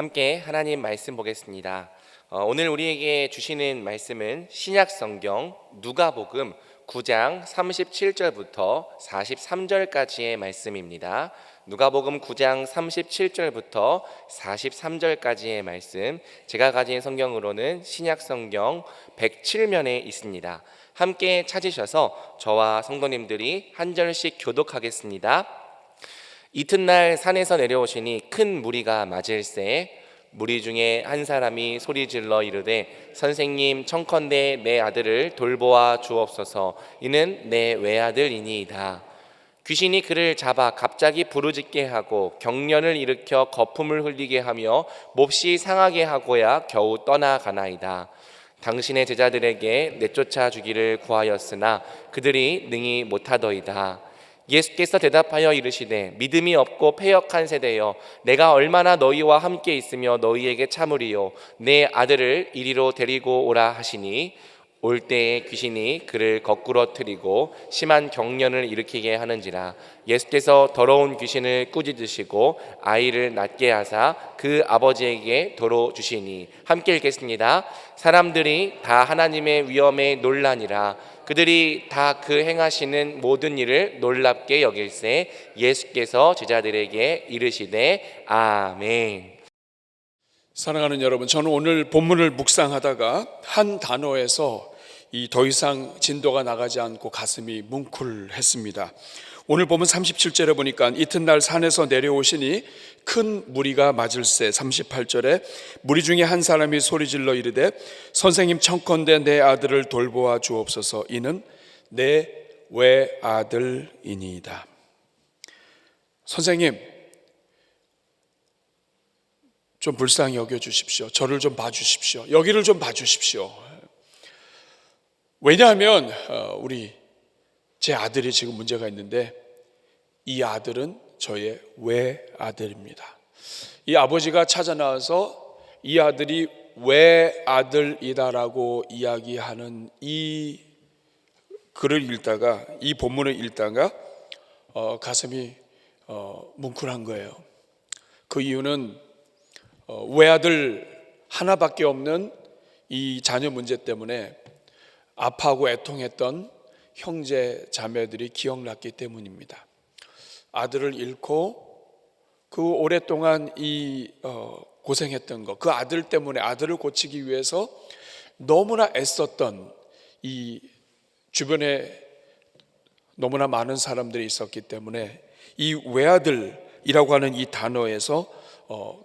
함께 하나님 말씀 보겠습니다. 오늘 우리에게 주시는 말씀은 신약성경 누가복음 9장 37절부터 43절까지의 말씀입니다. 누가복음 9장 37절부터 43절까지의 말씀, 제가 가진 성경으로는 신약성경 107면에 있습니다. 함께 찾으셔서 저와 성도님들이 한 절씩 교독하겠습니다. 이튿날 산에서 내려오시니 큰 무리가 맞을세. 무리 중에 한 사람이 소리질러 이르되 선생님, 청컨대 내 아들을 돌보아 주옵소서. 이는 내 외아들이니이다. 귀신이 그를 잡아 갑자기 부르짖게 하고 경련을 일으켜 거품을 흘리게 하며 몹시 상하게 하고야 겨우 떠나가나이다. 당신의 제자들에게 내쫓아 주기를 구하였으나 그들이 능히 못하더이다. 예수께서 대답하여 이르시되 믿음이 없고 패역한 세대여, 내가 얼마나 너희와 함께 있으며 너희에게 참으리요. 내 아들을 이리로 데리고 오라 하시니 올 때에 귀신이 그를 거꾸로 트이고 심한 경련을 일으키게 하는지라. 예수께서 더러운 귀신을 꾸짖으시고 아이를 낫게 하사 그 아버지에게 도로 주시니. 함께 읽겠습니다. 사람들이 다 하나님의 위엄에 놀라니라. 그들이 다 그 행하시는 모든 일을 놀랍게 여길세. 예수께서 제자들에게 이르시되 아멘. 사랑하는 여러분, 저는 오늘 본문을 묵상하다가 한 단어에서 더 이상 진도가 나가지 않고 가슴이 뭉클했습니다. 오늘 보면 37절에 보니까 이튿날 산에서 내려오시니 큰 무리가 맞을세. 38절에 무리 중에 한 사람이 소리질러 이르되 선생님, 청컨대 내 아들을 돌보아 주옵소서. 이는 내 외아들이니이다. 선생님, 좀 불쌍히 여겨주십시오. 저를 좀 봐주십시오. 여기를 좀 봐주십시오. 왜냐하면 제 아들이 지금 문제가 있는데 이 아들은 저의 외아들입니다. 이 아버지가 찾아 나와서 이 아들이 외아들이다라고 이야기하는 이 글을 읽다가, 이 본문을 읽다가 가슴이 뭉클한 거예요. 그 이유는 외아들 하나밖에 없는 이 자녀 문제 때문에 아파하고 애통했던 형제 자매들이 기억났기 때문입니다. 아들을 잃고 그 오랫동안 고생했던 것, 그 아들 때문에 아들을 고치기 위해서 너무나 애썼던 이 주변에 너무나 많은 사람들이 있었기 때문에 이 외아들이라고 하는 이 단어에서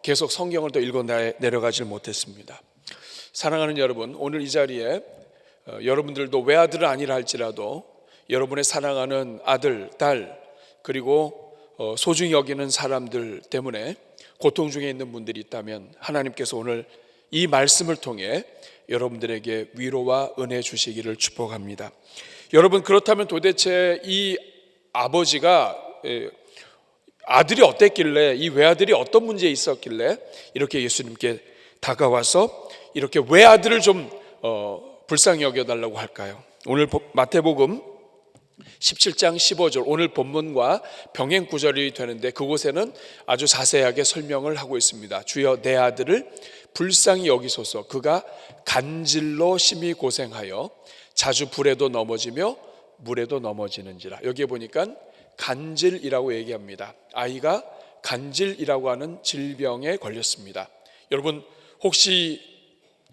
계속 성경을 더 읽어 내려가질 못했습니다. 사랑하는 여러분, 오늘 이 자리에 여러분들도 외아들은 아니라 할지라도 여러분의 사랑하는 아들, 딸, 그리고 소중히 여기는 사람들 때문에 고통 중에 있는 분들이 있다면 하나님께서 오늘 이 말씀을 통해 여러분들에게 위로와 은혜 주시기를 축복합니다. 여러분, 그렇다면 도대체 이 아버지가 아들이 어땠길래, 이 외아들이 어떤 문제에 있었길래 이렇게 예수님께 다가와서 이렇게 외아들을 좀 불쌍히 여겨달라고 할까요? 오늘 마태복음 17장 15절, 오늘 본문과 병행 구절이 되는데 그곳에는 아주 자세하게 설명을 하고 있습니다. 주여, 내 아들을 불쌍히 여기소서. 그가 간질로 심히 고생하여 자주 불에도 넘어지며 물에도 넘어지는지라. 여기에 보니까 간질이라고 얘기합니다. 아이가 간질이라고 하는 질병에 걸렸습니다. 여러분, 혹시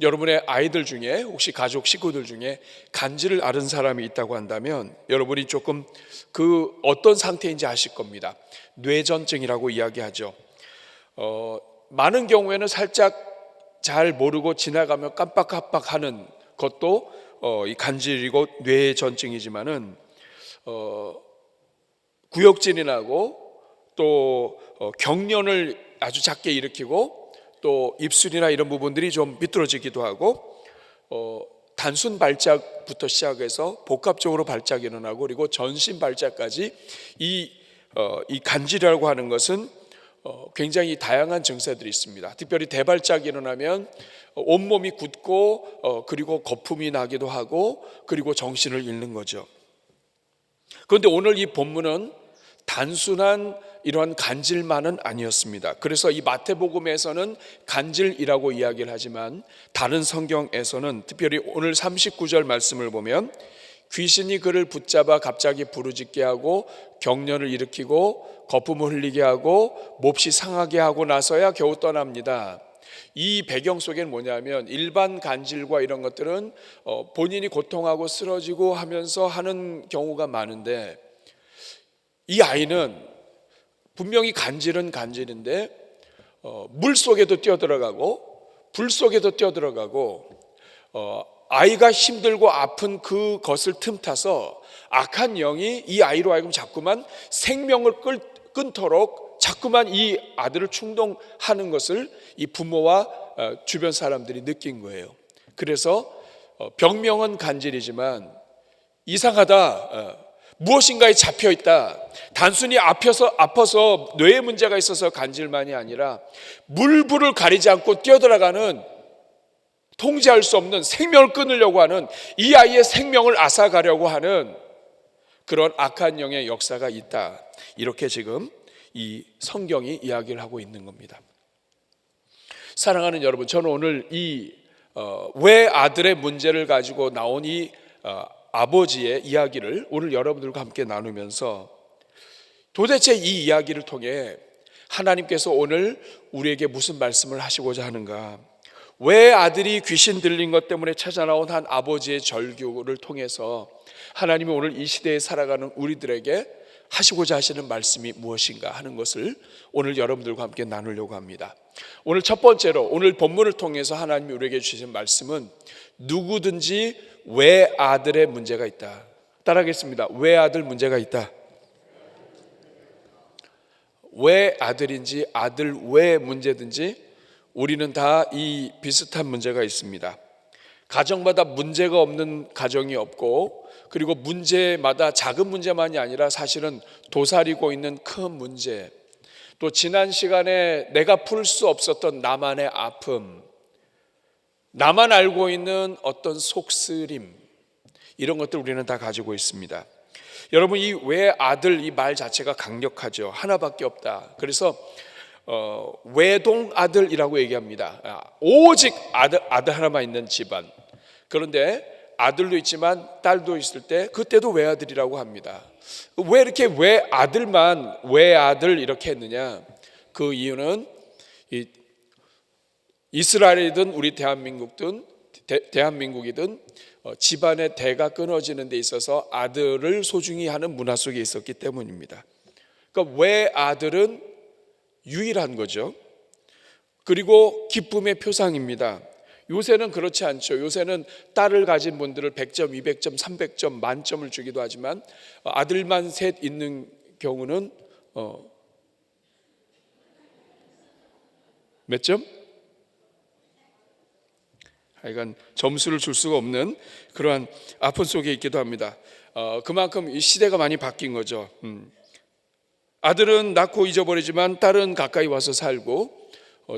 여러분의 아이들 중에, 혹시 가족 식구들 중에 간질을 앓은 사람이 있다고 한다면 여러분이 조금 그 어떤 상태인지 아실 겁니다. 뇌전증이라고 이야기하죠. 많은 경우에는 살짝 잘 모르고 지나가며 깜빡깜빡하는 것도 이 간질이고 뇌전증이지만은 구역질이 나고 또 경련을 아주 작게 일으키고 또 입술이나 이런 부분들이 좀 비뚤어지기도 하고 단순 발작부터 시작해서 복합적으로 발작이 일어나고 그리고 전신 발작까지 이 간질이라고 하는 것은 굉장히 다양한 증세들이 있습니다. 특별히 대발작이 일어나면 온몸이 굳고 그리고 거품이 나기도 하고 그리고 정신을 잃는 거죠. 그런데 오늘 이 본문은 단순한 이러한 간질만은 아니었습니다. 그래서 이 마태복음에서는 간질이라고 이야기를 하지만 다른 성경에서는 특별히 오늘 39절 말씀을 보면 귀신이 그를 붙잡아 갑자기 부르짖게 하고 경련을 일으키고 거품을 흘리게 하고 몹시 상하게 하고 나서야 겨우 떠납니다. 이 배경 속에는 뭐냐면 일반 간질과 이런 것들은 본인이 고통하고 쓰러지고 하면서 하는 경우가 많은데 이 아이는 분명히 간질은 간질인데 물 속에도 뛰어들어가고 불 속에도 뛰어들어가고 아이가 힘들고 아픈 그것을 틈타서 악한 영이 이 아이로 하여금 자꾸만 생명을 끊도록 자꾸만 이 아들을 충동하는 것을 이 부모와 주변 사람들이 느낀 거예요. 그래서 병명은 간질이지만 이상하다, 무엇인가에 잡혀있다, 단순히 아파서 뇌에 문제가 있어서 간질만이 아니라 물불을 가리지 않고 뛰어들어가는, 통제할 수 없는, 생명을 끊으려고 하는, 이 아이의 생명을 앗아가려고 하는 그런 악한 영의 역사가 있다. 이렇게 지금 이 성경이 이야기를 하고 있는 겁니다. 사랑하는 여러분, 저는 오늘 이 외아들의 문제를 가지고 나온 이 아버지의 이야기를 오늘 여러분들과 함께 나누면서 도대체 이 이야기를 통해 하나님께서 오늘 우리에게 무슨 말씀을 하시고자 하는가, 왜 아들이 귀신 들린 것 때문에 찾아나온 한 아버지의 절규를 통해서 하나님이 오늘 이 시대에 살아가는 우리들에게 하시고자 하시는 말씀이 무엇인가 하는 것을 오늘 여러분들과 함께 나누려고 합니다. 오늘 첫 번째로 오늘 본문을 통해서 하나님이 우리에게 주신 말씀은 누구든지 외아들의 문제가 있다. 따라하겠습니다. 외아들 문제가 있다. 외아들인지 아들 외 문제든지 우리는 다 이 비슷한 문제가 있습니다. 가정마다 문제가 없는 가정이 없고, 그리고 문제마다 작은 문제만이 아니라 사실은 도사리고 있는 큰 문제, 또 지난 시간에 내가 풀 수 없었던 나만의 아픔, 나만 알고 있는 어떤 속쓰림, 이런 것들 우리는 다 가지고 있습니다. 여러분, 이 외아들 이 말 자체가 강력하죠. 하나밖에 없다. 그래서 외동아들이라고 얘기합니다. 오직 아들 하나만 있는 집안. 그런데 아들도 있지만 딸도 있을 때 그때도 외아들이라고 합니다. 왜 이렇게 외아들만 외아들 이렇게 했느냐? 그 이유는 이스라엘이든 우리 대한민국이든 집안의 대가 끊어지는 데 있어서 아들을 소중히 하는 문화 속에 있었기 때문입니다. 그러니까 외아들은 유일한 거죠. 그리고 기쁨의 표상입니다. 요새는 그렇지 않죠. 요새는 딸을 가진 분들을 100점, 200점, 300점, 만점을 주기도 하지만 아들만 셋 있는 경우는 몇 점? 하여간 점수를 줄 수가 없는 그러한 아픔 속에 있기도 합니다. 그만큼 이 시대가 많이 바뀐 거죠. 아들은 낳고 잊어버리지만 딸은 가까이 와서 살고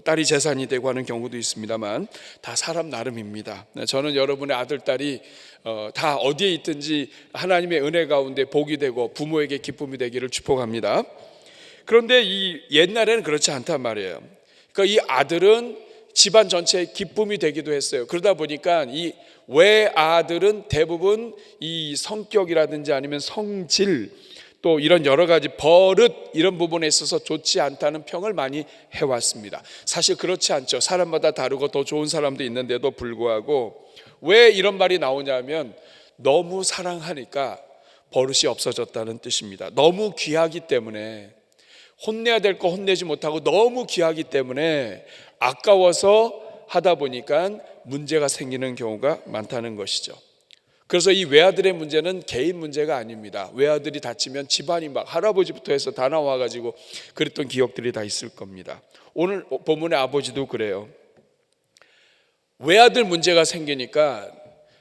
딸이 재산이 되고 하는 경우도 있습니다만 다 사람 나름입니다. 저는 여러분의 아들, 딸이 다 어디에 있든지 하나님의 은혜 가운데 복이 되고 부모에게 기쁨이 되기를 축복합니다. 그런데 이 옛날에는 그렇지 않단 말이에요. 그러니까 이 아들은 집안 전체의 기쁨이 되기도 했어요. 그러다 보니까 이 외아들은 대부분 이 성격이라든지 아니면 성질, 또 이런 여러 가지 버릇, 이런 부분에 있어서 좋지 않다는 평을 많이 해왔습니다. 사실 그렇지 않죠. 사람마다 다르고 더 좋은 사람도 있는데도 불구하고 왜 이런 말이 나오냐면 너무 사랑하니까 버릇이 없어졌다는 뜻입니다. 너무 귀하기 때문에, 혼내야 될 거 혼내지 못하고 너무 귀하기 때문에 아까워서 하다 보니까 문제가 생기는 경우가 많다는 것이죠. 그래서 이 외아들의 문제는 개인 문제가 아닙니다. 외아들이 다치면 집안이 막 할아버지부터 해서 다 나와가지고 그랬던 기억들이 다 있을 겁니다. 오늘 본문의 아버지도 그래요. 외아들 문제가 생기니까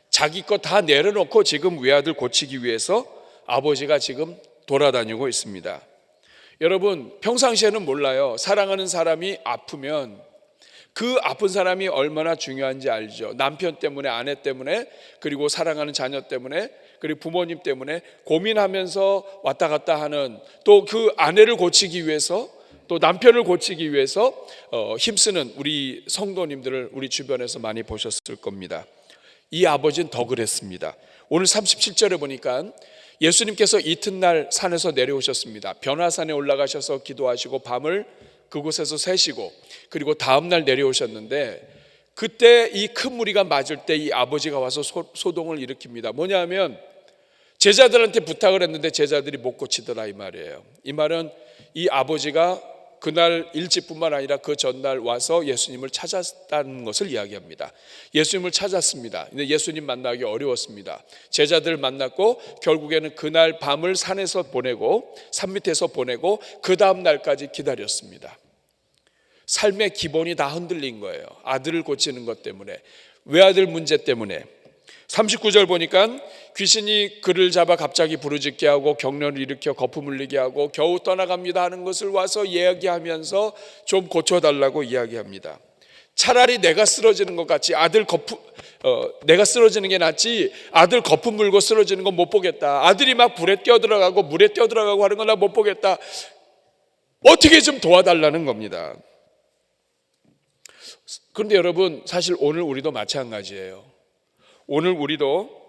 자기 거 다 내려놓고 지금 외아들 고치기 위해서 아버지가 지금 돌아다니고 있습니다. 여러분, 평상시에는 몰라요. 사랑하는 사람이 아프면 그 아픈 사람이 얼마나 중요한지 알죠. 남편 때문에, 아내 때문에, 그리고 사랑하는 자녀 때문에 그리고 부모님 때문에 고민하면서 왔다 갔다 하는, 또 그 아내를 고치기 위해서, 또 남편을 고치기 위해서 힘쓰는 우리 성도님들을 우리 주변에서 많이 보셨을 겁니다. 이 아버지는 더 그랬습니다. 오늘 37절에 보니까 예수님께서 이튿날 산에서 내려오셨습니다. 변화산에 올라가셔서 기도하시고 밤을 그곳에서 새시고, 그리고 다음날 내려오셨는데, 그때 이 큰 무리가 맞을 때 이 아버지가 와서 소동을 일으킵니다. 뭐냐면 제자들한테 부탁을 했는데 제자들이 못 고치더라, 이 말이에요. 이 말은 이 아버지가 그날 일찍뿐만 아니라 그 전날 와서 예수님을 찾았다는 것을 이야기합니다. 예수님을 찾았습니다. 근데 예수님 만나기 어려웠습니다. 제자들 만났고 결국에는 그날 밤을 산에서 보내고, 산 밑에서 보내고, 그 다음 날까지 기다렸습니다. 삶의 기본이 다 흔들린 거예요. 아들을 고치는 것 때문에, 외아들 문제 때문에. 39절 보니까 귀신이 그를 잡아 갑자기 부르짖게 하고 경련을 일으켜 거품 흘리게 하고 겨우 떠나갑니다 하는 것을 와서 이야기하면서 좀 고쳐달라고 이야기합니다. 차라리 내가 쓰러지는 것 같지, 내가 쓰러지는 게 낫지, 아들 거품 물고 쓰러지는 건 못 보겠다. 아들이 막 불에 뛰어들어가고 물에 뛰어들어가고 하는 건 나 못 보겠다. 어떻게 좀 도와달라는 겁니다. 그런데 여러분, 사실 오늘 우리도 마찬가지예요. 오늘 우리도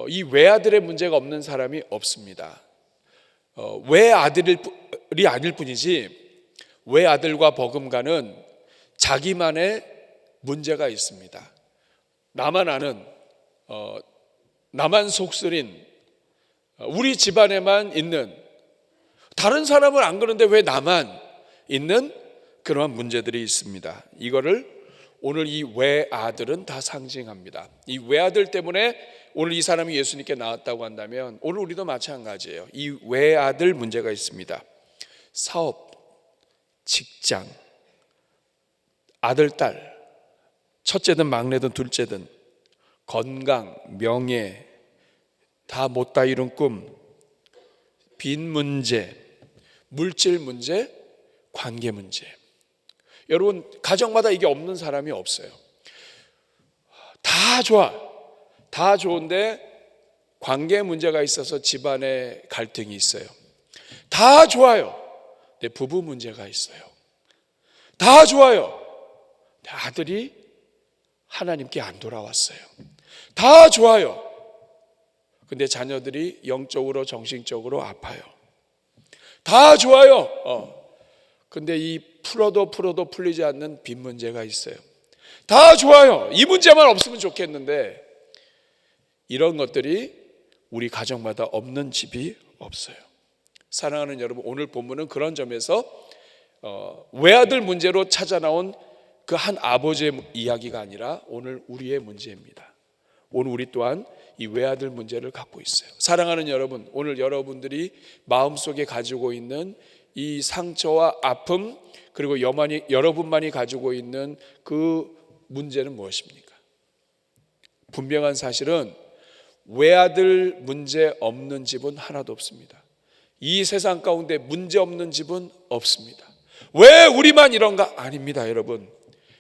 이 외아들의 문제가 없는 사람이 없습니다. 외아들이 아닐 뿐이지, 외아들과 버금가는 자기만의 문제가 있습니다. 나만 아는, 나만 속쓰린, 우리 집안에만 있는, 다른 사람은 안 그런데 왜 나만 있는 그러한 문제들이 있습니다. 이거를 오늘 이 외아들은 다 상징합니다. 이 외아들 때문에 오늘 이 사람이 예수님께 나왔다고 한다면 오늘 우리도 마찬가지예요. 이 외아들 문제가 있습니다. 사업, 직장, 아들, 딸, 첫째든 막내든 둘째든, 건강, 명예, 다 못다 이룬 꿈, 빚 문제, 물질 문제, 관계 문제. 여러분, 가정마다 이게 없는 사람이 없어요. 다 좋아, 다 좋은데 관계 문제가 있어서 집안에 갈등이 있어요. 다 좋아요, 내 부부 문제가 있어요. 다 좋아요, 내 아들이 하나님께 안 돌아왔어요. 다 좋아요, 근데 자녀들이 영적으로 정신적으로 아파요. 다 좋아요, 근데 이 풀어도 풀리지 않는 빚 문제가 있어요. 다 좋아요, 이 문제만 없으면 좋겠는데, 이런 것들이 우리 가정마다 없는 집이 없어요. 사랑하는 여러분, 오늘 본문은 그런 점에서 외아들 문제로 찾아 나온 그 한 아버지의 이야기가 아니라 오늘 우리의 문제입니다. 오늘 우리 또한 이 외아들 문제를 갖고 있어요. 사랑하는 여러분, 오늘 여러분들이 마음속에 가지고 있는 이 상처와 아픔, 그리고 여러분만이 가지고 있는 그 문제는 무엇입니까? 분명한 사실은 외아들 문제 없는 집은 하나도 없습니다. 이 세상 가운데 문제 없는 집은 없습니다. 왜 우리만 이런가? 아닙니다, 여러분.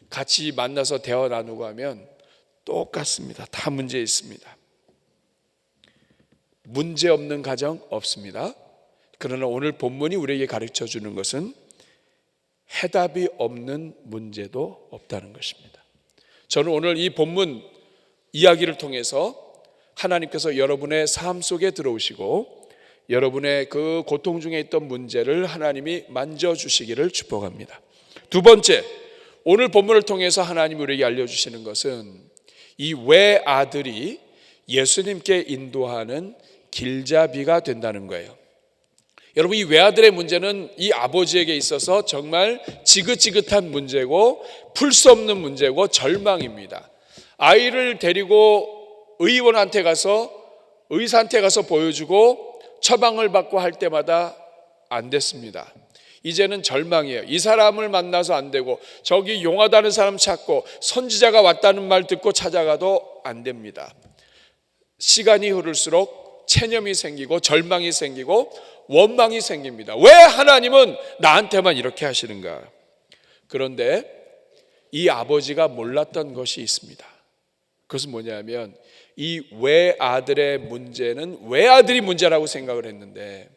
같이 만나서 대화 나누고 하면 똑같습니다. 다 문제 있습니다. 문제 없는 가정 없습니다. 그러나 오늘 본문이 우리에게 가르쳐 주는 것은 해답이 없는 문제도 없다는 것입니다. 저는 오늘 이 본문 이야기를 통해서 하나님께서 여러분의 삶 속에 들어오시고 여러분의 그 고통 중에 있던 문제를 하나님이 만져주시기를 축복합니다. 두 번째, 오늘 본문을 통해서 하나님이 우리에게 알려주시는 것은 이 외아들이 예수님께 인도하는 길잡이가 된다는 거예요. 여러분, 이 외아들의 문제는 이 아버지에게 있어서 정말 지긋지긋한 문제고 풀 수 없는 문제고 절망입니다. 아이를 데리고 의사한테 가서 보여주고 처방을 받고 할 때마다 안 됐습니다. 이제는 절망이에요. 이 사람을 만나서 안 되고, 저기 용하다는 사람 찾고, 선지자가 왔다는 말 듣고 찾아가도 안 됩니다. 시간이 흐를수록 체념이 생기고 절망이 생기고 원망이 생깁니다. 왜 하나님은 나한테만 이렇게 하시는가? 그런데 이 아버지가 몰랐던 것이 있습니다. 그것은 뭐냐면 이 외아들의 문제는 외아들이 문제라고 생각을 했는데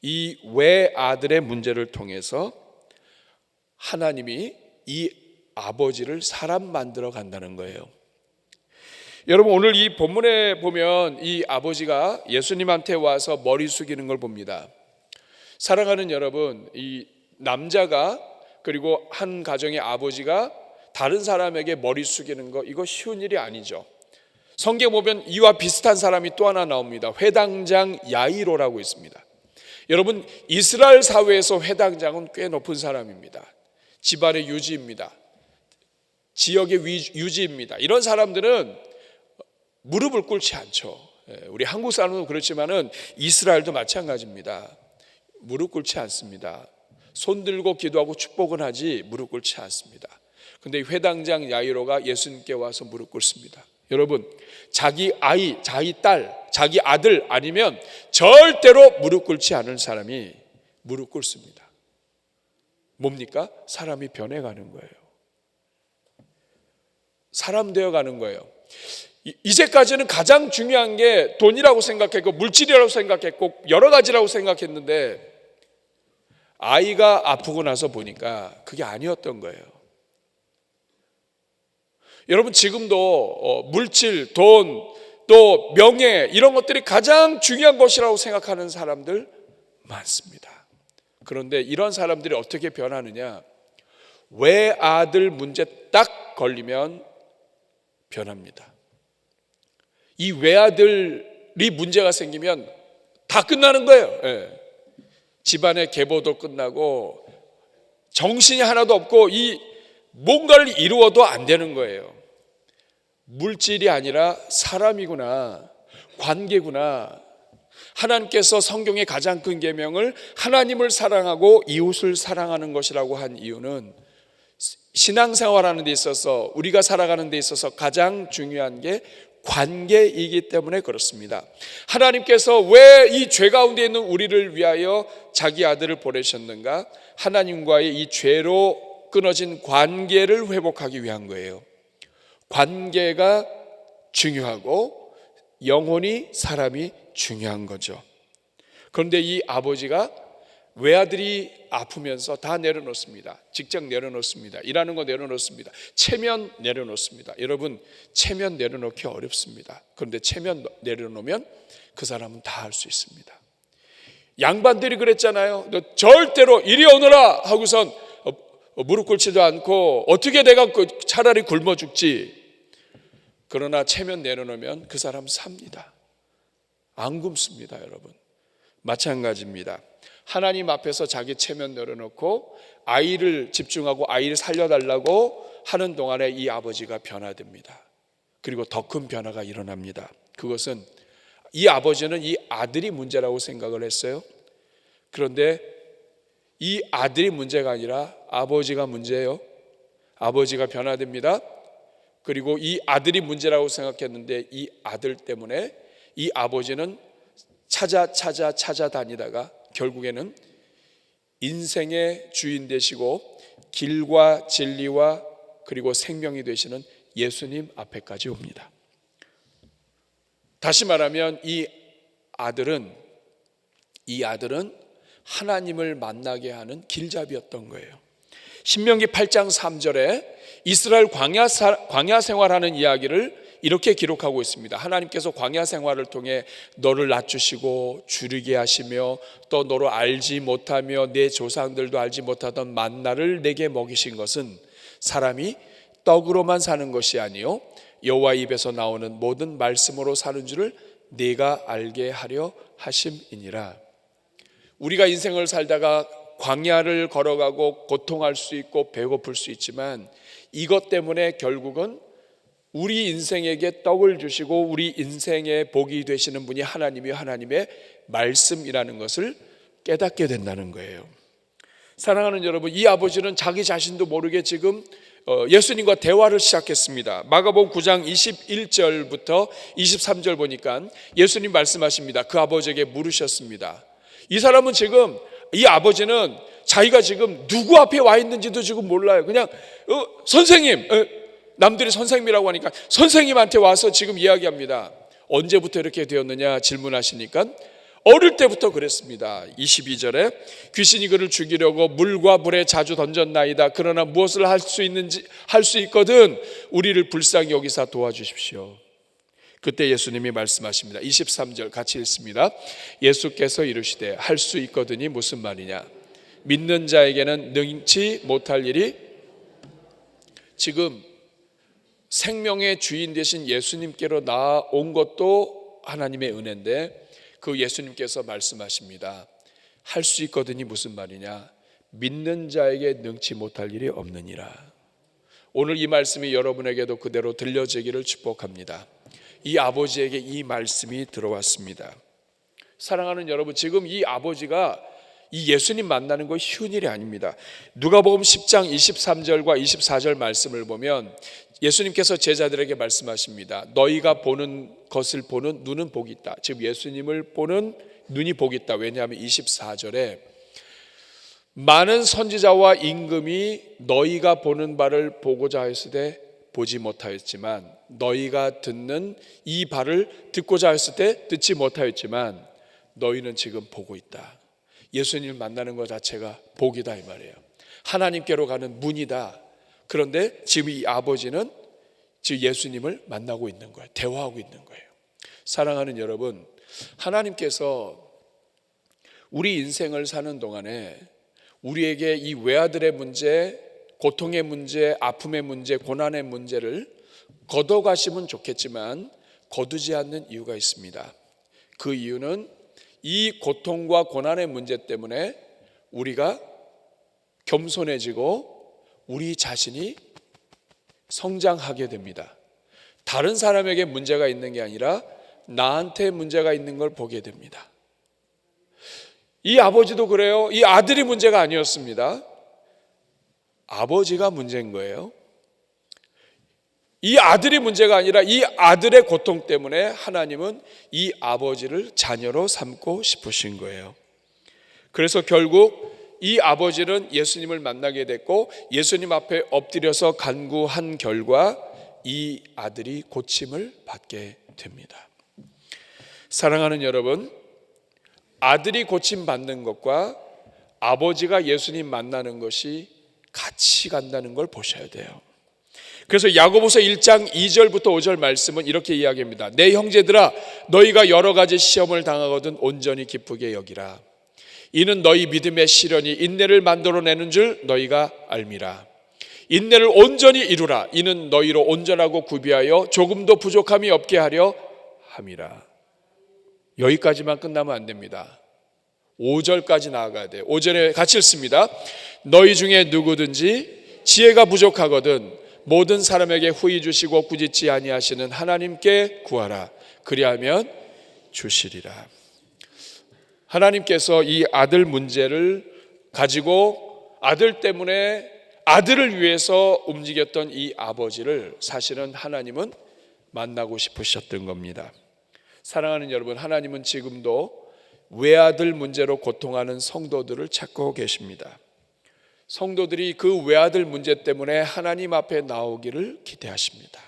이 외아들의 문제를 통해서 하나님이 이 아버지를 사람 만들어 간다는 거예요. 여러분, 오늘 이 본문에 보면 이 아버지가 예수님한테 와서 머리 숙이는 걸 봅니다. 사랑하는 여러분, 이 남자가 그리고 한 가정의 아버지가 다른 사람에게 머리 숙이는 거, 이거 쉬운 일이 아니죠. 성경 보면 이와 비슷한 사람이 또 하나 나옵니다. 회당장 야이로라고 있습니다. 여러분, 이스라엘 사회에서 회당장은 꽤 높은 사람입니다. 집안의 유지입니다. 지역의 유지입니다. 이런 사람들은 무릎을 꿇지 않죠. 우리 한국 사람도 그렇지만은 이스라엘도 마찬가지입니다. 무릎 꿇지 않습니다. 손 들고 기도하고 축복은 하지 무릎 꿇지 않습니다. 근데 회당장 야이로가 예수님께 와서 무릎 꿇습니다. 여러분, 자기 아이, 자기 딸, 자기 아들 아니면 절대로 무릎 꿇지 않은 사람이 무릎 꿇습니다. 뭡니까? 사람이 변해가는 거예요. 사람 되어가는 거예요. 이제까지는 가장 중요한 게 돈이라고 생각했고 물질이라고 생각했고 여러 가지라고 생각했는데 아이가 아프고 나서 보니까 그게 아니었던 거예요. 여러분, 지금도 물질, 돈, 또 명예 이런 것들이 가장 중요한 것이라고 생각하는 사람들 많습니다. 그런데 이런 사람들이 어떻게 변하느냐? 외아들 문제 딱 걸리면 변합니다. 이 외아들이 문제가 생기면 다 끝나는 거예요. 집안의 계보도 끝나고 정신이 하나도 없고 이 뭔가를 이루어도 안 되는 거예요. 물질이 아니라 사람이구나, 관계구나. 하나님께서 성경의 가장 큰 계명을 하나님을 사랑하고 이웃을 사랑하는 것이라고 한 이유는 신앙생활하는 데 있어서 우리가 살아가는 데 있어서 가장 중요한 게 관계이기 때문에 그렇습니다. 하나님께서 왜 이 죄 가운데 있는 우리를 위하여 자기 아들을 보내셨는가? 하나님과의 이 죄로 끊어진 관계를 회복하기 위한 거예요. 관계가 중요하고 영혼이 사람이 중요한 거죠. 그런데 이 아버지가 외아들이 아프면서 다 내려놓습니다. 직장 내려놓습니다. 일하는 거 내려놓습니다. 체면 내려놓습니다. 여러분, 체면 내려놓기 어렵습니다. 그런데 체면 내려놓으면 그 사람은 다 할 수 있습니다. 양반들이 그랬잖아요. 너 절대로 이리 오너라 하고선 무릎 꿇지도 않고 어떻게 내가 차라리 굶어 죽지. 그러나 체면 내려놓으면 그 사람 삽니다. 안 굶습니다. 여러분, 마찬가지입니다. 하나님 앞에서 자기 체면 내려놓고 아이를 집중하고 아이를 살려달라고 하는 동안에 이 아버지가 변화됩니다. 그리고 더 큰 변화가 일어납니다. 그것은 이 아버지는 이 아들이 문제라고 생각을 했어요. 그런데 이 아들이 문제가 아니라 아버지가 문제예요. 아버지가 변화됩니다. 그리고 이 아들이 문제라고 생각했는데 이 아들 때문에 이 아버지는 찾아다니다가 결국에는 인생의 주인 되시고 길과 진리와 그리고 생명이 되시는 예수님 앞에까지 옵니다. 다시 말하면 이 아들은 하나님을 만나게 하는 길잡이였던 거예요. 신명기 8장 3절에 이스라엘 광야 생활하는 이야기를 이렇게 기록하고 있습니다. 하나님께서 광야 생활을 통해 너를 낮추시고 주르게 하시며 또 너를 알지 못하며 내 조상들도 알지 못하던 만나를 내게 먹이신 것은 사람이 떡으로만 사는 것이 아니요 여호와 입에서 나오는 모든 말씀으로 사는 줄을 네가 알게 하려 하심이니라. 우리가 인생을 살다가 광야를 걸어가고 고통할 수 있고 배고플 수 있지만 이것 때문에 결국은 우리 인생에게 떡을 주시고 우리 인생의 복이 되시는 분이 하나님이 하나님의 말씀이라는 것을 깨닫게 된다는 거예요. 사랑하는 여러분, 이 아버지는 자기 자신도 모르게 지금 예수님과 대화를 시작했습니다. 마가복음 9장 21절부터 23절 보니까 예수님 말씀하십니다. 그 아버지에게 물으셨습니다. 이 사람은 지금, 이 아버지는 자기가 지금 누구 앞에 와 있는지도 지금 몰라요. 그냥 선생님, 남들이 선생님이라고 하니까 선생님한테 와서 지금 이야기합니다. 언제부터 이렇게 되었느냐 질문하시니까 어릴 때부터 그랬습니다. 22절에 귀신이 그를 죽이려고 물과 불에 자주 던졌나이다. 그러나 무엇을 할 수 있거든 우리를 불쌍히 여기사 도와주십시오. 그때 예수님이 말씀하십니다. 23절 같이 읽습니다. 예수께서 이르시되 할 수 있거든이 무슨 말이냐? 믿는 자에게는 능치 못할 일이. 지금 생명의 주인 되신 예수님께로 나온 것도 하나님의 은혜인데 그 예수님께서 말씀하십니다. 할 수 있거든이 무슨 말이냐? 믿는 자에게 능치 못할 일이 없느니라. 오늘 이 말씀이 여러분에게도 그대로 들려지기를 축복합니다. 이 아버지에게 이 말씀이 들어왔습니다. 사랑하는 여러분, 지금 이 아버지가 이 예수님 만나는 거 쉬운 일이 아닙니다. 누가복음 10장 23절과 24절 말씀을 보면 예수님께서 제자들에게 말씀하십니다. 너희가 보는 것을 보는 눈은 복이 있다. 즉 예수님을 보는 눈이 복이 있다. 왜냐하면 24절에 많은 선지자와 임금이 너희가 보는 바를 보고자 하였으되 보지 못하였지만 너희가 듣는 이 바를 듣고자 하였을 때 듣지 못하였지만 너희는 지금 보고 있다. 예수님을 만나는 것 자체가 복이다 이 말이에요. 하나님께로 가는 문이다. 그런데 지금 이 아버지는 지금 예수님을 만나고 있는 거예요. 대화하고 있는 거예요. 사랑하는 여러분, 하나님께서 우리 인생을 사는 동안에 우리에게 이 외아들의 문제, 고통의 문제, 아픔의 문제, 고난의 문제를 걷어가시면 좋겠지만 거두지 않는 이유가 있습니다. 그 이유는 이 고통과 고난의 문제 때문에 우리가 겸손해지고 우리 자신이 성장하게 됩니다. 다른 사람에게 문제가 있는 게 아니라 나한테 문제가 있는 걸 보게 됩니다. 이 아버지도 그래요. 이 아들이 문제가 아니었습니다. 아버지가 문제인 거예요. 이 아들이 문제가 아니라 이 아들의 고통 때문에 하나님은 이 아버지를 자녀로 삼고 싶으신 거예요. 그래서 결국 이 아버지는 예수님을 만나게 됐고 예수님 앞에 엎드려서 간구한 결과 이 아들이 고침을 받게 됩니다. 사랑하는 여러분, 아들이 고침 받는 것과 아버지가 예수님 만나는 것이 같이 간다는 걸 보셔야 돼요. 그래서 야고보서 1장 2절부터 5절 말씀은 이렇게 이야기합니다. 내 형제들아 너희가 여러 가지 시험을 당하거든 온전히 기쁘게 여기라. 이는 너희 믿음의 시련이 인내를 만들어내는 줄 너희가 알미라. 인내를 온전히 이루라. 이는 너희로 온전하고 구비하여 조금도 부족함이 없게 하려 함이라. 여기까지만 끝나면 안 됩니다. 5절까지 나아가야 돼요. 5절에 같이 읽습니다. 너희 중에 누구든지 지혜가 부족하거든 모든 사람에게 후히 주시고 꾸짖지 아니하시는 하나님께 구하라. 그리하면 주시리라. 하나님께서 이 아들 문제를 가지고 아들 때문에 아들을 위해서 움직였던 이 아버지를 사실은 하나님은 만나고 싶으셨던 겁니다. 사랑하는 여러분, 하나님은 지금도 외아들 문제로 고통하는 성도들을 찾고 계십니다. 성도들이 그 외아들 문제 때문에 하나님 앞에 나오기를 기대하십니다.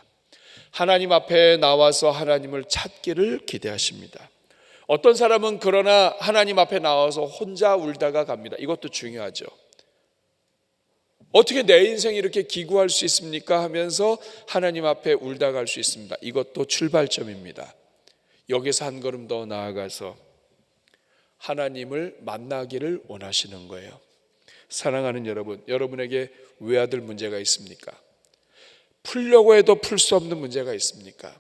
하나님 앞에 나와서 하나님을 찾기를 기대하십니다. 어떤 사람은 그러나 하나님 앞에 나와서 혼자 울다가 갑니다. 이것도 중요하죠. 어떻게 내 인생이 이렇게 기구할 수 있습니까? 하면서 하나님 앞에 울다 갈 수 있습니다. 이것도 출발점입니다. 여기서 한 걸음 더 나아가서 하나님을 만나기를 원하시는 거예요. 사랑하는 여러분, 여러분에게 외아들 문제가 있습니까? 풀려고 해도 풀 수 없는 문제가 있습니까?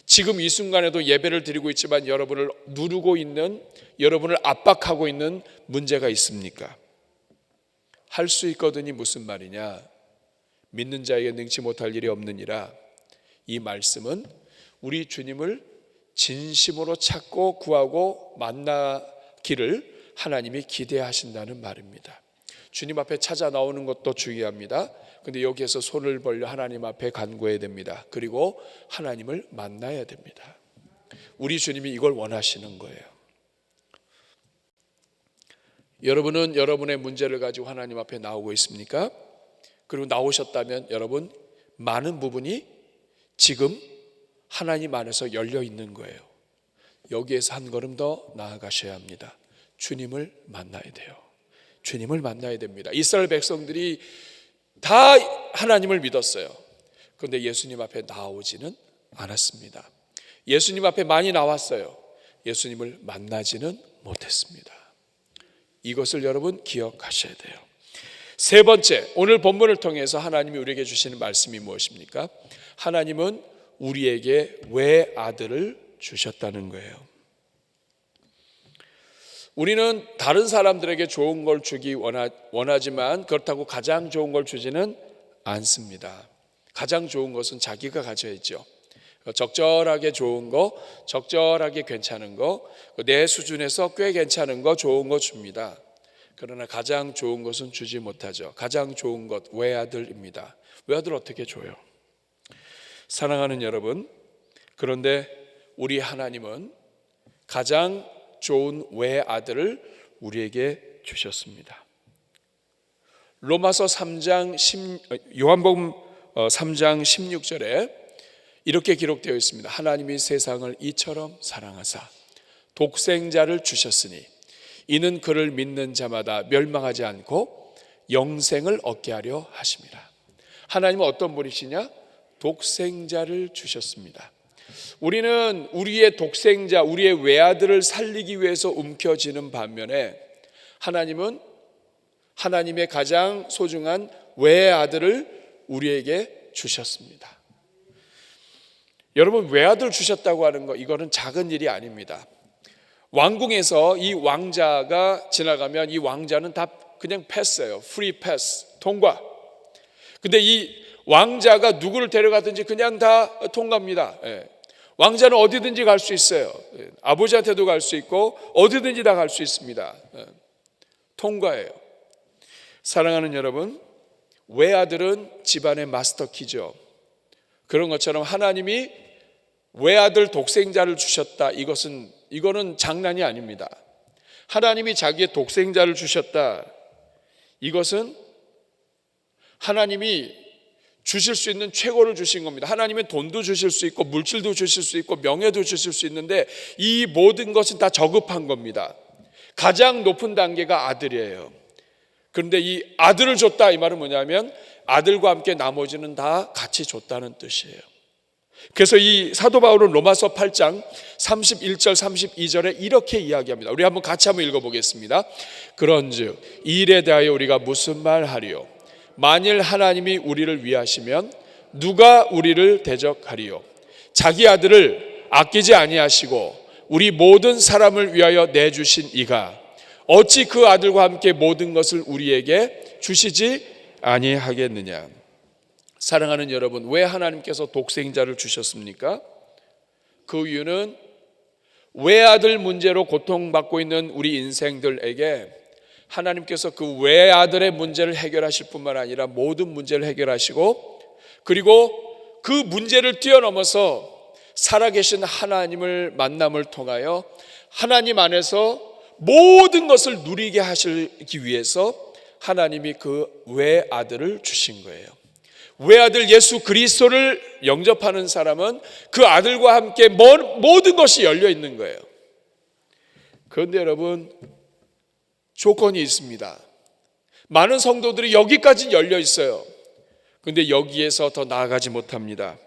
지금 이 순간에도 예배를 드리고 있지만 여러분을 누르고 있는, 여러분을 압박하고 있는 문제가 있습니까? 할 수 있거든이 무슨 말이냐? 믿는 자에게 능치 못할 일이 없느니라. 이 말씀은 우리 주님을 진심으로 찾고 구하고 만나기를 하나님이 기대하신다는 말입니다. 주님 앞에 찾아 나오는 것도 중요합니다. 근데 여기에서 손을 벌려 하나님 앞에 간구해야 됩니다. 그리고 하나님을 만나야 됩니다. 우리 주님이 이걸 원하시는 거예요. 여러분은 여러분의 문제를 가지고 하나님 앞에 나오고 있습니까? 그리고 나오셨다면 여러분 많은 부분이 지금 하나님 안에서 열려 있는 거예요. 여기에서 한 걸음 더 나아가셔야 합니다. 주님을 만나야 돼요. 주님을 만나야 됩니다. 이스라엘 백성들이 다 하나님을 믿었어요. 그런데 예수님 앞에 나오지는 않았습니다. 예수님 앞에 많이 나왔어요. 예수님을 만나지는 못했습니다. 이것을 여러분 기억하셔야 돼요. 세 번째, 오늘 본문을 통해서 하나님이 우리에게 주시는 말씀이 무엇입니까? 하나님은 우리에게 외아들을 주셨다는 거예요. 우리는 다른 사람들에게 좋은 걸 주기 원하지만 그렇다고 가장 좋은 걸 주지는 않습니다. 가장 좋은 것은 자기가 가져야죠. 적절하게 좋은 거, 적절하게 괜찮은 거, 내 수준에서 꽤 괜찮은 거, 좋은 거 줍니다. 그러나 가장 좋은 것은 주지 못하죠. 가장 좋은 것, 외아들입니다. 외아들 어떻게 줘요? 사랑하는 여러분, 그런데 우리 하나님은 가장 좋은 외아들을 우리에게 주셨습니다. 로마서 3장 요한복음 3장 16절에 이렇게 기록되어 있습니다. 하나님이 세상을 이처럼 사랑하사 독생자를 주셨으니 이는 그를 믿는 자마다 멸망하지 않고 영생을 얻게 하려 하심이라. 하나님은 어떤 분이시냐? 독생자를 주셨습니다. 우리는 우리의 독생자, 우리의 외아들을 살리기 위해서 움켜쥐는 반면에 하나님은 하나님의 가장 소중한 외아들을 우리에게 주셨습니다. 여러분, 외아들 주셨다고 하는 거, 이거는 작은 일이 아닙니다. 왕궁에서 이 왕자가 지나가면 이 왕자는 다 그냥 패스예요. 프리 패스, 통과. 근데 이 왕자가 누구를 데려가든지 그냥 다 통과합니다. 왕자는 어디든지 갈 수 있어요. 아버지한테도 갈 수 있고 어디든지 다 갈 수 있습니다. 통과예요. 사랑하는 여러분, 외아들은 집안의 마스터키죠. 그런 것처럼 하나님이 외아들 독생자를 주셨다. 이거는 장난이 아닙니다. 하나님이 자기의 독생자를 주셨다. 이것은 하나님이 주실 수 있는 최고를 주신 겁니다. 하나님은 돈도 주실 수 있고 물질도 주실 수 있고 명예도 주실 수 있는데 이 모든 것은 다 저급한 겁니다. 가장 높은 단계가 아들이에요. 그런데 이 아들을 줬다, 이 말은 뭐냐면 아들과 함께 나머지는 다 같이 줬다는 뜻이에요. 그래서 이 사도 바울은 로마서 8장 31절 32절에 이렇게 이야기합니다. 우리 한번 같이 한번 읽어보겠습니다. 그런즉 이 일에 대하여 우리가 무슨 말하리요? 만일 하나님이 우리를 위하시면 누가 우리를 대적하리요? 자기 아들을 아끼지 아니하시고 우리 모든 사람을 위하여 내주신 이가 어찌 그 아들과 함께 모든 것을 우리에게 주시지 아니하겠느냐? 사랑하는 여러분, 왜 하나님께서 독생자를 주셨습니까? 그 이유는 외아들 문제로 고통받고 있는 우리 인생들에게 하나님께서 그 외아들의 문제를 해결하실 뿐만 아니라 모든 문제를 해결하시고, 그리고 그 문제를 뛰어넘어서 살아계신 하나님을 만남을 통하여 하나님 안에서 모든 것을 누리게 하시기 위해서 하나님이 그 외아들을 주신 거예요. 외아들 예수 그리스도를 영접하는 사람은 그 아들과 함께 모든 것이 열려 있는 거예요. 그런데 여러분, 조건이 있습니다. 많은 성도들이 여기까지 열려 있어요. 그런데 여기에서 더 나아가지 못합니다.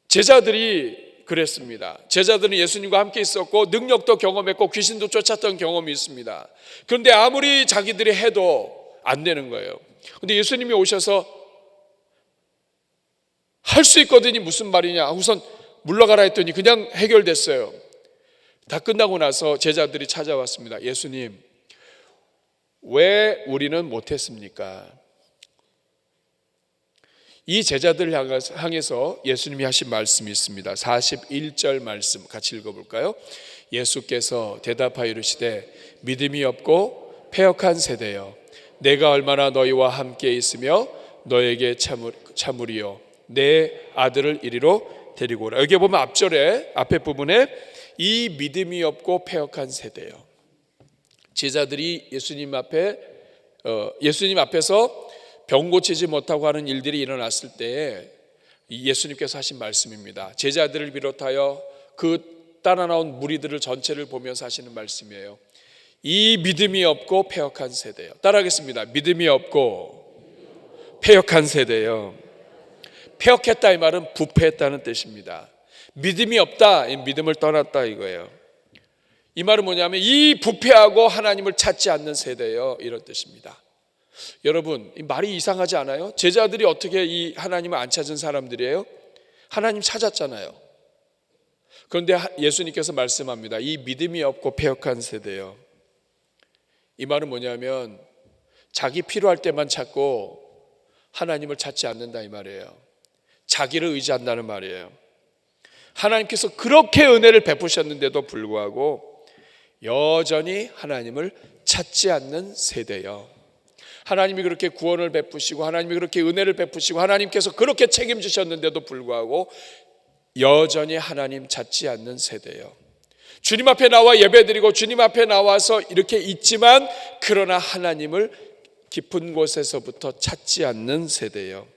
제자들이 그랬습니다. 제자들은 예수님과 함께 있었고 능력도 경험했고 귀신도 쫓았던 경험이 있습니다. 그런데 아무리 자기들이 해도 안 되는 거예요. 그런데 예수님이 오셔서 할 수 있거든이 무슨 말이냐, 우선 물러가라 했더니 그냥 해결됐어요. 다 끝나고 나서 제자들이 찾아왔습니다. 예수님, 왜 우리는 못했습니까? 이 제자들을 향해서 예수님이 하신 말씀이 있습니다. 41절 말씀 같이 읽어볼까요? 예수께서 대답하여 이르시되 믿음이 없고 패역한 세대여, 내가 얼마나 너희와 함께 있으며 너에게 참으리요, 내 아들을 이리로 데리고 오라. 여기 보면 앞에 부분에 이 믿음이 없고 패역한 세대요. 제자들이 예수님 앞에서 병 고치지 못하고 하는 일들이 일어났을 때에 예수님께서 하신 말씀입니다. 제자들을 비롯하여 그 따라 나온 무리들을 전체를 보면서 하시는 말씀이에요. 이 믿음이 없고 패역한 세대요. 따라하겠습니다. 믿음이 없고 패역한 세대요. 패역했다 이 말은 부패했다는 뜻입니다. 믿음이 없다, 이 믿음을 떠났다 이거예요. 이 말은 뭐냐면 이 부패하고 하나님을 찾지 않는 세대요, 이런 뜻입니다. 여러분, 이 말이 이상하지 않아요? 제자들이 어떻게 이 하나님을 안 찾은 사람들이에요? 하나님 찾았잖아요. 그런데 예수님께서 말씀합니다. 이 믿음이 없고 패역한 세대요. 이 말은 뭐냐면 자기 필요할 때만 찾고 하나님을 찾지 않는다 이 말이에요. 자기를 의지한다는 말이에요. 하나님께서 그렇게 은혜를 베푸셨는데도 불구하고 여전히 하나님을 찾지 않는 세대요. 하나님이 그렇게 구원을 베푸시고 하나님이 그렇게 은혜를 베푸시고 하나님께서 그렇게 책임지셨는데도 불구하고 여전히 하나님 찾지 않는 세대요. 주님 앞에 나와 예배드리고 주님 앞에 나와서 이렇게 있지만 그러나 하나님을 깊은 곳에서부터 찾지 않는 세대요.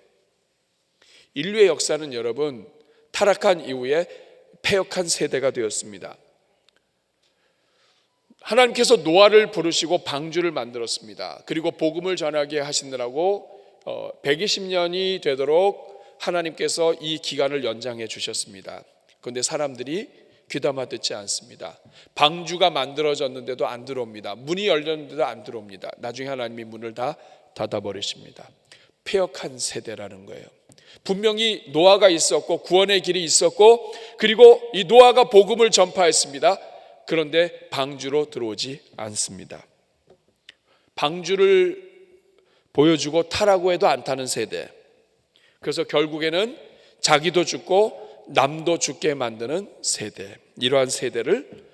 인류의 역사는 여러분 타락한 이후에 패역한 세대가 되었습니다. 하나님께서 노아를 부르시고 방주를 만들었습니다. 그리고 복음을 전하게 하시느라고 120년이 되도록 하나님께서 이 기간을 연장해 주셨습니다. 그런데 사람들이 귀담아 듣지 않습니다. 방주가 만들어졌는데도 안 들어옵니다. 문이 열렸는데도 안 들어옵니다. 나중에 하나님이 문을 다 닫아버리십니다. 패역한 세대라는 거예요. 분명히 노아가 있었고 구원의 길이 있었고 그리고 이 노아가 복음을 전파했습니다. 그런데 방주로 들어오지 않습니다. 방주를 보여주고 타라고 해도 안 타는 세대. 그래서 결국에는 자기도 죽고 남도 죽게 만드는 세대. 이러한 세대를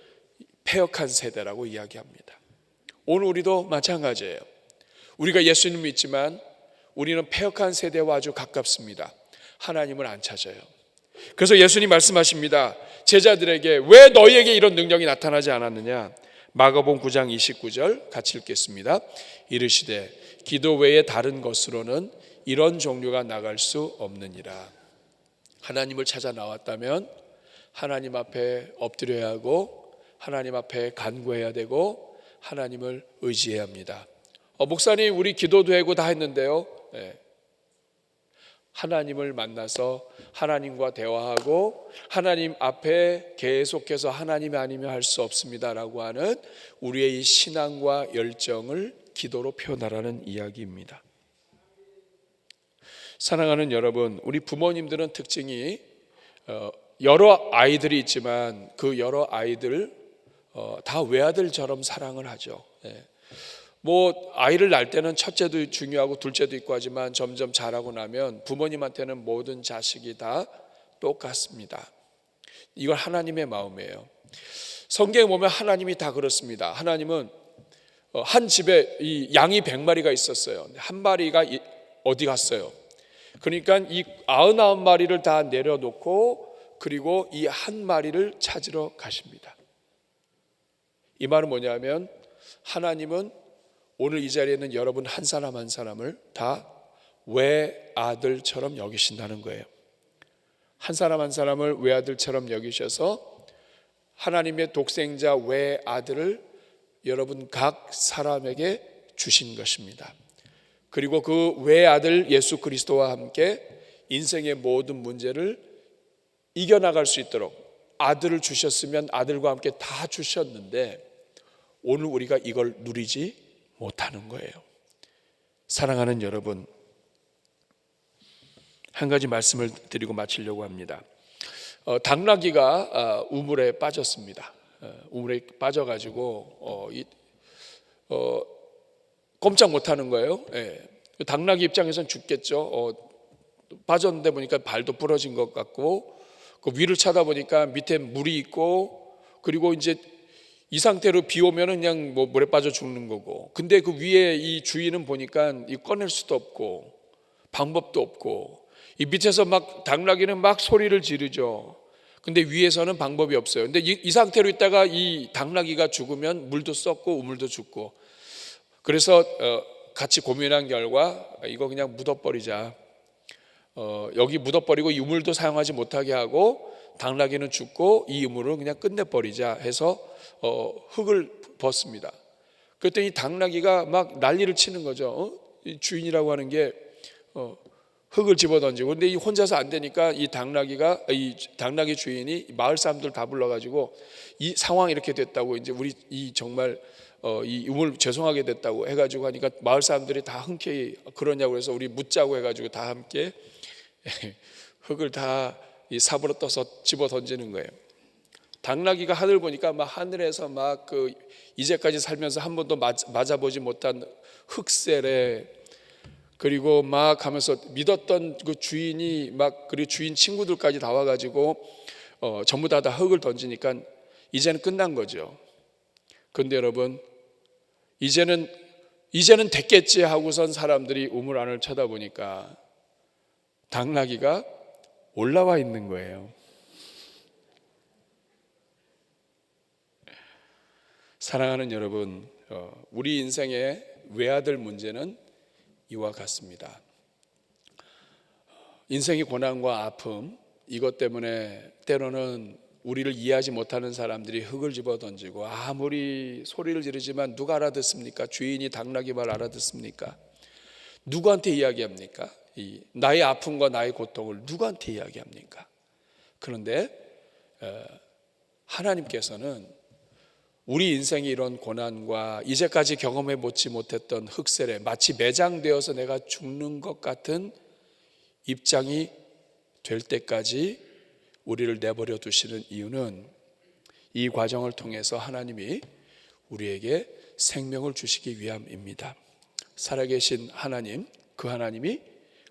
패역한 세대라고 이야기합니다. 오늘 우리도 마찬가지예요. 우리가 예수님을 믿지만 우리는 패역한 세대와 아주 가깝습니다. 하나님을 안 찾아요. 그래서 예수님 말씀하십니다. 제자들에게 왜 너희에게 이런 능력이 나타나지 않았느냐? 마가복음 9장 29절 같이 읽겠습니다. 이르시되 기도 외에 다른 것으로는 이런 종류가 나갈 수 없느니라. 하나님을 찾아 나왔다면 하나님 앞에 엎드려야 하고 하나님 앞에 간구해야 되고 하나님을 의지해야 합니다. 목사님 우리 기도도 하고 다 했는데요. 하나님을 만나서 하나님과 대화하고 하나님 앞에 계속해서 하나님이 아니면 할 수 없습니다라고 하는 우리의 이 신앙과 열정을 기도로 표현하라는 이야기입니다. 사랑하는 여러분, 우리 부모님들은 특징이 여러 아이들이 있지만 그 여러 아이들 다 외아들처럼 사랑을 하죠. 뭐 아이를 낳을 때는 첫째도 중요하고 둘째도 있고 하지만 점점 자라고 나면 부모님한테는 모든 자식이 다 똑같습니다. 이걸 하나님의 마음이에요. 성경에 보면 하나님이 다 그렇습니다. 하나님은 한 집에 이 양이 100마리가 있었어요. 한 마리가 어디 갔어요? 그러니까 이 99마리를 다 내려놓고 그리고 이 한 마리를 찾으러 가십니다. 이 말은 뭐냐면 하나님은 오늘 이 자리에 있는 여러분 한 사람 한 사람을 다 외아들처럼 여기신다는 거예요. 한 사람 한 사람을 외아들처럼 여기셔서 하나님의 독생자 외아들을 여러분 각 사람에게 주신 것입니다. 그리고 그 외아들 예수 그리스도와 함께 인생의 모든 문제를 이겨나갈 수 있도록 아들을 주셨으면 아들과 함께 다 주셨는데 오늘 우리가 이걸 누리지 못하는 거예요. 사랑하는 여러분, 한 가지 말씀을 드리고 마치려고 합니다. 당나귀가 우물에 빠졌습니다. 우물에 빠져가지고 꼼짝 못하는 거예요. 당나귀 입장에서는 죽겠죠. 빠졌는데 보니까 발도 부러진 것 같고 그 위를 쳐다보니까 밑에 물이 있고 그리고 이제 이 상태로 비 오면은 그냥 뭐 물에 빠져 죽는 거고. 근데 그 위에 이 주인은 보니까 이 꺼낼 수도 없고 방법도 없고 이 밑에서 막 당나귀는 막 소리를 지르죠. 근데 위에서는 방법이 없어요. 근데 이 상태로 있다가 이 당나귀가 죽으면 물도 썩고 우물도 죽고. 그래서 같이 고민한 결과 이거 그냥 묻어버리자. 여기 묻어버리고 유물도 사용하지 못하게 하고 당나귀는 죽고 이 유물을 그냥 끝내버리자 해서 흙을 벗습니다. 그랬더니 당나귀가 막 난리를 치는 거죠. 이 주인이라고 하는 게 흙을 집어던지고, 근데 이 혼자서 안 되니까 이 당나귀 주인이 마을 사람들 다 불러가지고 이 상황이 이렇게 됐다고, 이제 우리 이 정말 이 유물 죄송하게 됐다고 해가지고 하니까 마을 사람들이 다 흔쾌히 그러냐고 해서 우리 묻자고 해가지고 다 함께 흙을 다 이 삽으로 떠서 집어 던지는 거예요. 당나귀가 하늘 보니까 막 하늘에서 막 그 이제까지 살면서 한 번도 맞아보지 못한 흑셀에, 그리고 막 하면서 믿었던 그 주인이 막, 그리고 주인 친구들까지 다 와가지고 전부 다 흙을 던지니까 이제는 끝난 거죠. 근데 여러분, 이제는 됐겠지 하고선 사람들이 우물 안을 쳐다보니까 당나귀가 올라와 있는 거예요. 사랑하는 여러분, 우리 인생의 외아들 문제는 이와 같습니다. 인생의 고난과 아픔, 이것 때문에 때로는 우리를 이해하지 못하는 사람들이 흙을 집어던지고, 아무리 소리를 지르지만 누가 알아듣습니까? 주인이 당나귀 말 알아듣습니까? 누구한테 이야기합니까? 나의 아픔과 나의 고통을 누구한테 이야기합니까? 그런데 하나님께서는 우리 인생의 이런 고난과 이제까지 경험해 보지 못했던 흑셀에 마치 매장되어서 내가 죽는 것 같은 입장이 될 때까지 우리를 내버려 두시는 이유는, 이 과정을 통해서 하나님이 우리에게 생명을 주시기 위함입니다. 살아계신 하나님, 그 하나님이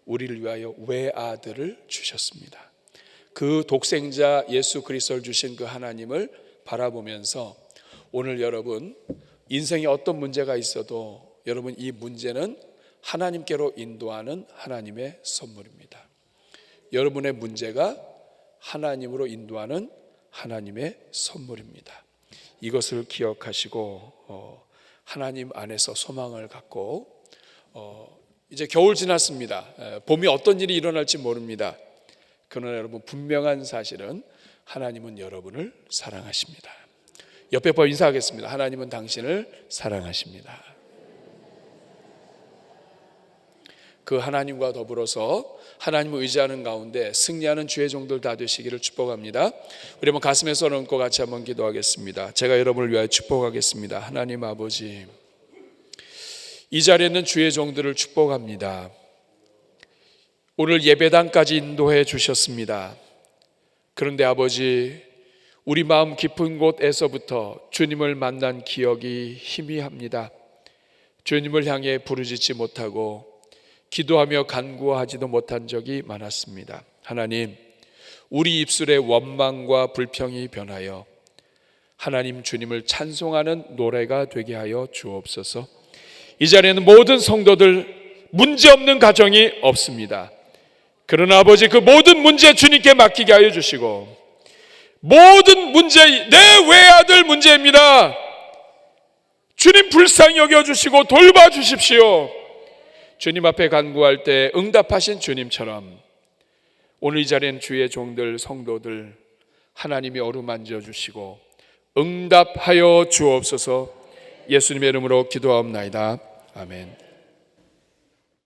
우리를 위하여 외아들을 주셨습니다. 그 독생자 예수 그리스도를 주신 그 하나님을 바라보면서 오늘 여러분 인생에 어떤 문제가 있어도 여러분 이 문제는 하나님께로 인도하는 하나님의 선물입니다. 여러분의 문제가 하나님으로 인도하는 하나님의 선물입니다. 이것을 기억하시고 하나님 안에서 소망을 갖고, 이제 겨울 지났습니다. 봄이 어떤 일이 일어날지 모릅니다. 그러나 여러분, 분명한 사실은 하나님은 여러분을 사랑하십니다. 옆에 번 인사하겠습니다. 하나님은 당신을 사랑하십니다. 그 하나님과 더불어서 하나님을 의지하는 가운데 승리하는 주의 종들 다 되시기를 축복합니다. 우리 한번 가슴에 손을 얹고 같이 한번 기도하겠습니다. 제가 여러분을 위하여 축복하겠습니다. 하나님 아버지, 이 자리에 있는 주의 종들을 축복합니다. 오늘 예배당까지 인도해 주셨습니다. 그런데 아버지, 우리 마음 깊은 곳에서부터 주님을 만난 기억이 희미합니다. 주님을 향해 부르짖지 못하고 기도하며 간구하지도 못한 적이 많았습니다. 하나님, 우리 입술의 원망과 불평이 변하여 하나님 주님을 찬송하는 노래가 되게 하여 주옵소서. 이 자리에는 모든 성도들 문제없는 가정이 없습니다. 그러나 아버지, 그 모든 문제 주님께 맡기게 하여 주시고, 모든 문제 내 외아들 문제입니다. 주님 불쌍히 여겨주시고 돌봐주십시오. 주님 앞에 간구할 때 응답하신 주님처럼 오늘 이 자리엔 주의 종들 성도들 하나님이 어루만져 주시고 응답하여 주옵소서. 예수님의 이름으로 기도하옵나이다. 아멘.